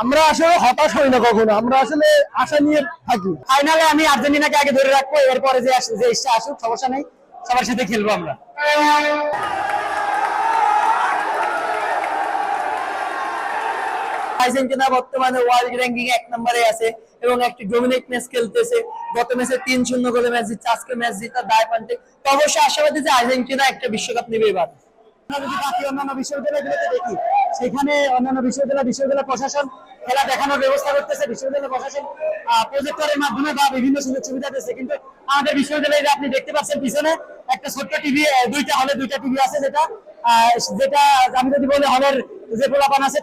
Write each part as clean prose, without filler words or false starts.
আমরা আসলে হতাশ হই না কখনো, আমরা আসলে আশা নিয়ে থাকি। ফাইনালে আমি আর্জেন্টিনাকে আগে ধরে রাখবো, এরপরে যে ইচ্ছা আসুক সমস্যা নেই, সবার সাথে খেলবো আমরা। আর্জেন্টিনা বর্তমানে ওয়ার্ল্ড র্যাঙ্কিং 1 নম্বরে আছে এবং একটি ডমিনেট ম্যাচ খেলতেছে। গত ম্যাচে 3-0 গোলে ম্যাচ জিতছে, আজকে ম্যাচ জিতার দায় পান্তে। তো অবশ্যই আশাবাদী যে আর্জেন্টিনা একটা বিশ্বকাপ নেবে এবার। আমরা যদি বাকি অন্যান্য বিশ্ববিদ্যালয়গুলোতে দেখি, সেখানে অন্যান্য বিশ্ববিদ্যালয় প্রশাসন খেলা দেখানোর ব্যবস্থা করতেছে, বিশ্ববিদ্যালয় প্রশাসন প্রজেক্টরের মাধ্যমে বা বিভিন্ন সুযোগ সুবিধা দিচ্ছে। কিন্তু আমাদের বিশ্ববিদ্যালয়ে আপনি দেখতে পাচ্ছেন পিছনে একটা ছোট্ট টিভি, দুইটা টিভি আছে, যেটা আমি যদি বলি হলের যে পোলাপান আছে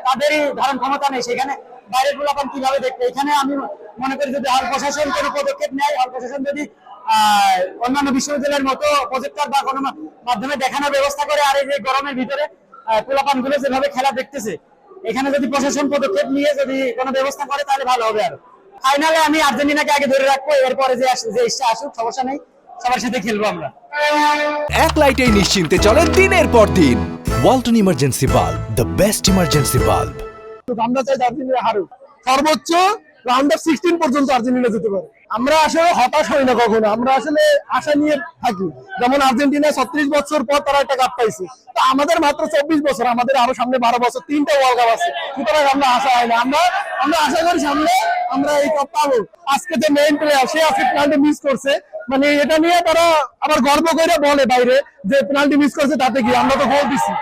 তাদেরই ধারণ ক্ষমতা নেই, সেখানে বাইরের পোলাপান কিভাবে দেখবে। এখানে আমি মনে করি যদি হল প্রশাসন কোনো পদক্ষেপ নেয়, হল প্রশাসন যদি অন্যান্য বিশ্ববিদ্যালয়ের মতো প্রজেক্টর বা কোনো মাধ্যমে দেখানোর ব্যবস্থা করে, আর এই যে গরমের ভিতরে পোলাপান গুলো যেভাবে খেলা দেখতেছে, এখানে যদি প্রশাসন পদক্ষেপ নিয়ে যদি কোনো ব্যবস্থা করে তাহলে ভালো হবে। আর ফাইনালে আমি আর্জেন্টিনাকে আগে ধরে রাখবো, এরপরে যে ইচ্ছা আসুক সমস্যা নেই, সবার সাথে খেলবো আমরা। এক লাইটেই নিশ্চিন্তে চলে দিনের পর দিন। Walton emergency bulb, the best emergency bulb. আমরা চাই আর্জেন্টিনা হারুক, সর্বোচ্চ রাউন্ড অফ 16 পর্যন্ত আর্জেন্টিনা যেতে পারে। আমরা আসলে হতাশ হই না কখনো, আমরা আসলে আশা নিয়ে থাকি। যেমন আর্জেন্টিনা 36 বছর পর তারা একটা কাপ পাইছে, তো আমাদের মাত্র 24 বছর, আমাদের আরো সামনে 12 বছর 3টা ওয়ার্ল্ড কাপ আছে। সুতরাং আমরা আশা হয় না, আমরা আশা করি সামনে আমরা এই কাপ পাবো। আজকে যে মেইন প্লেয়ার, সে আজকে পেনাল্টি মিস করছে, মানে এটা নিয়ে তারা আবার গর্ব করে বলে বাইরে যে পেনাল্টি মিস করছে, তাতে কি আমরা তো গোল দিছি।